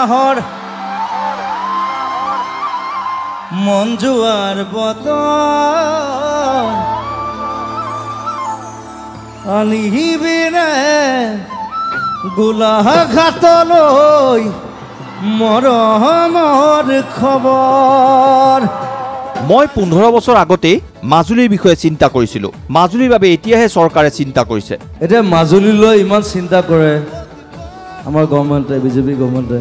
মাহৰ মন যোৱাৰ বতৰ আনিবিনে গোলাঘাটলৈ মৰমৰ খবৰ মই 15 বছৰ আগতে মাজুলীৰ বিষয়ে চিন্তা কৰিছিলো মাজুলীৰ বাবে এতিয়াহে চৰকাৰে চিন্তা কৰিছে এটা মাজুলীলৈ ইমান চিন্তা কৰে আমাৰ গভৰ্ণমেণ্টে বিজেপি গভৰ্ণমেণ্টে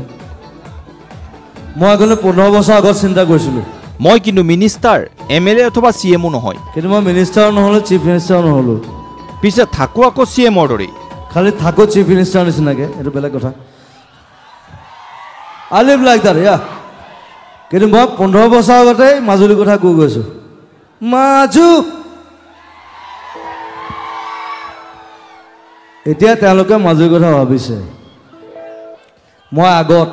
মই আগলৈ 15 বছৰ আগত চিন্তা কৰিছিলো মই কিন্তু মিনিষ্টাৰ এমএলএ অথবা সিএমও নহয় কিন্তু মই মিনিষ্টাৰ নহলো চিফ মিনিষ্টাৰ নহলো পিছে থাকো আকৌ সিএমৰ দৰে খালি থাকো চিফ মিনিষ্টাৰ নিচিনাকে এইটো বেলেগ কথা I live like that, yeah. কিন্তু মই 15 বছৰ আগতে মাজুলীৰ কথা কৈ গৈছো মাজু এতিয়া তেওঁলোকে মাজুলীৰ কথা ভাবিছে মই আগত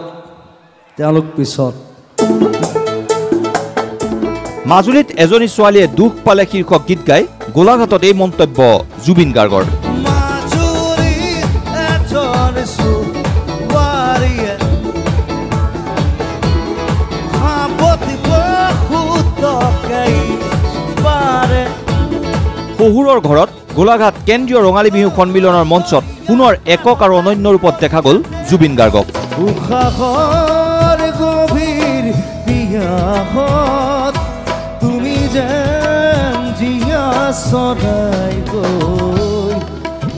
তেওঁলোক পিছত মাজুলীত এজনী ছোৱালীয়ে দুখ পালে শীৰ্ষক গীত গাই গোলাঘাটত এই মন্তব্য জুবিন গাৰ্গৰ শহুৰৰ ঘৰত গোলাঘাট কেন্দ্ৰীয় ৰঙালী বিহু সন্মিলনৰ মঞ্চত পুনৰ একক আৰু অনন্য ৰূপত দেখা গ'ল জুবিন গাৰ্গক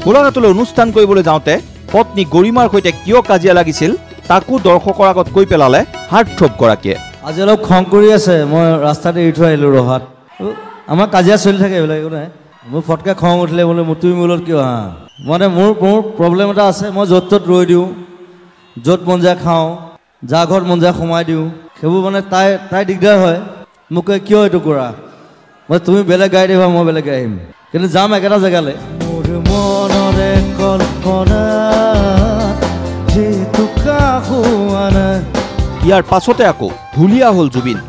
গোলাঘাটলৈ অনুষ্ঠান কৰিবলৈ যাওঁতে পত্নী গৰিমাৰ সৈতে কিয় কাজিয়া লাগিছিল তাকো দৰ্শকৰ আগত কৈ পেলালে হাৰ্টথ্ৰব গৰাকীয়ে আজি অলপ খং কৰি আছে মই ৰাস্তাতে এৰি থৈ আহিলো ৰহাত আমাৰ কাজিয়া চলি থাকে এইবিলাক একো নাই মোৰ ফটকে খং উঠিলে বোলে তুমি মূলত কিয় হা মানে মোৰ প্ৰব্লেম এটা আছে মই য'ত ত'ত ৰৈ দিওঁ য'ত মন যায় খাওঁ যা ঘৰত মন যায় সোমাই দিওঁ সেইবোৰ মানে তাই দিগদাৰ হয় মোক কয় কিয় এইটো কৰা মই তুমি বেলেগ গাড়ী দিবা মই বেলেগ গাড়ী আহিম কিন্তু যাম একেটা জেগালৈ মোৰ মনৰে কল্পনা ইয়াৰ পাছতে আকৌ ঢুলীয়া হ'ল জুবিন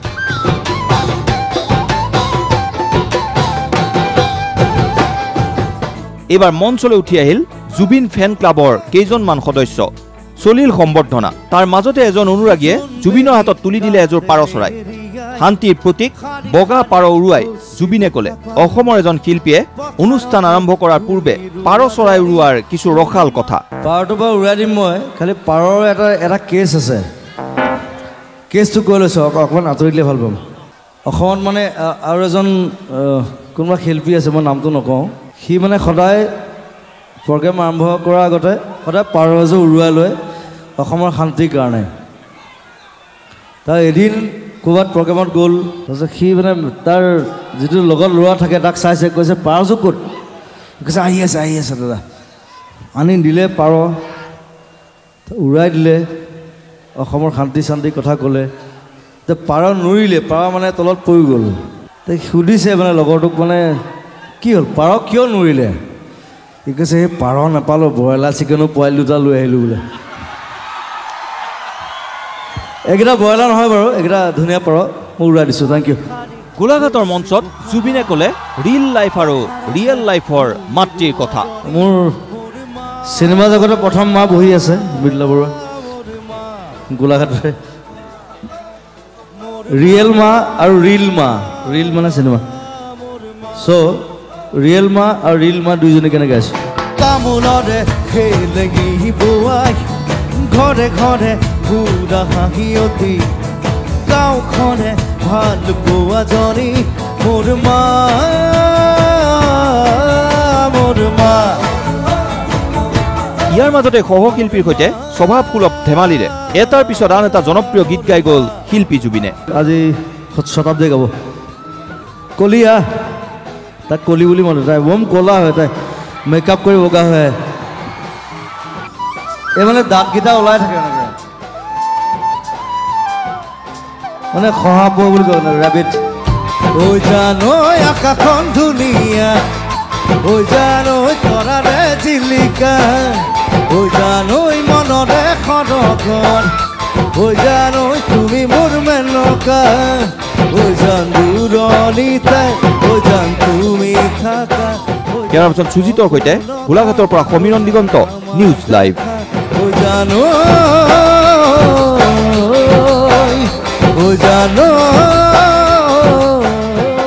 এবাৰ মঞ্চলৈ উঠি আহিল জুবিন ফেন ক্লাবৰ কেইজনমান সদস্য চলিল সম্বৰ্ধনা তাৰ মাজতে এজন অনুৰাগীয়ে জুবিনৰ হাতত তুলি দিলে এযোৰ পাৰ চৰাই শান্তিৰ প্ৰতীক বগা পাৰ উৰুৱাই জুবিনে ক'লে অসমৰ এজন শিল্পীয়ে অনুষ্ঠান আৰম্ভ কৰাৰ পূৰ্বে পাৰ চৰাই উৰুৱাৰ কিছু ৰখাল কথা পাৰটো বাৰু উৰাই দিম মই খালি পাৰৰ এটা কেছ আছে কেছটো কৈ লৈছো অকণমান আঁতৰি দিলে ভাল পাম অসমত মানে আৰু এজন কোনোবা শিল্পী আছে মই নামটো নকওঁ সি মানে সদায় প্ৰগ্ৰেম আৰম্ভ কৰাৰ আগতে সদায় পাৰ এযোৰ উৰুৱাই লয় অসমৰ শান্তিৰ কাৰণে তাৰ এদিন ক'ৰবাত প্ৰগ্ৰেমত গ'ল তাৰপিছত সি মানে তাৰ যিটো লগত ল'ৰা থাকে তাক চাইছে কৈছে পাৰযোৰ ক'ত কৈছে আহি আছে দাদা আনি দিলে পাৰ উৰাই দিলে অসমৰ শান্তি কথা ক'লে পাৰ নুৰিলে পাৰ মানে তলত পৰি গ'ল সুধিছে মানে লগৰটোক মানে কি হ'ল পাৰ কিয় নুৰিলে সি কৈছে সেই পাৰ নাপালোঁ ব্ৰইলাৰ চিকেনো পোৱালি দুটা লৈ আহিলোঁ বোলে এইকেইটা ব্ৰইলাৰ নহয় বাৰু এইকেইটা ধুনীয়া পাৰ মই উৰাই দিছোঁ থেংক ইউ গোলাঘাটৰ মঞ্চত জুবিনে ক'লে ৰিল লাইফ আৰু ৰিয়েল লাইফৰ মাতৃৰ কথা মোৰ চিনেমা জগতৰ প্ৰথম মা বহি আছে বিদ্যা বৰুৱা গোলাঘাটতে ৰিয়েল মা আৰু ৰিল মানে চিনেমা চ' ৰিয়েল মা আৰু ৰিল মা দুইজনী কেনেকৈ আছে তামোলৰে খেলেগি বোৱাই ঘৰে ঘৰে বুঢ়া হাঁহিয়তী গাঁওখনে ভাল পোৱাজনী মোৰ মা ইয়াৰ মাজতে সহশিল্পীৰ সৈতে স্বভাৱসুলভ ধেমালিৰে এটাৰ পিছত আন এটা জনপ্ৰিয় গীত গাই গ'ল শিল্পী জুবিনে আজি শতাব্দী গাব কলিয়া তাক কলি বুলি মাতো তাই বম ক'লা হয় তাই মেকআপ কৰি বগা হয় এই মানে দাঁতকেইটা ওলাই থাকে এনেকৈ মানে শহাপ বুলি কয় ৰেবিট ঐ জানৈ আকাশখন ধুনীয়া ঐ জানৈ তৰাৰে জিলিকা ঐ জানৈ মনৰে সৰখন ঐ জানৈ তুমি মোৰ মেনকা ঐ জান দূৰণিতে ঐ জান তুমি থাকা ইয়াৰ পিছত সুজিতৰ সৈতে গোলাঘাটৰ পৰা সমীৰণ দিগন্ত নিউজ লাইভ ঐ জানৈ জানো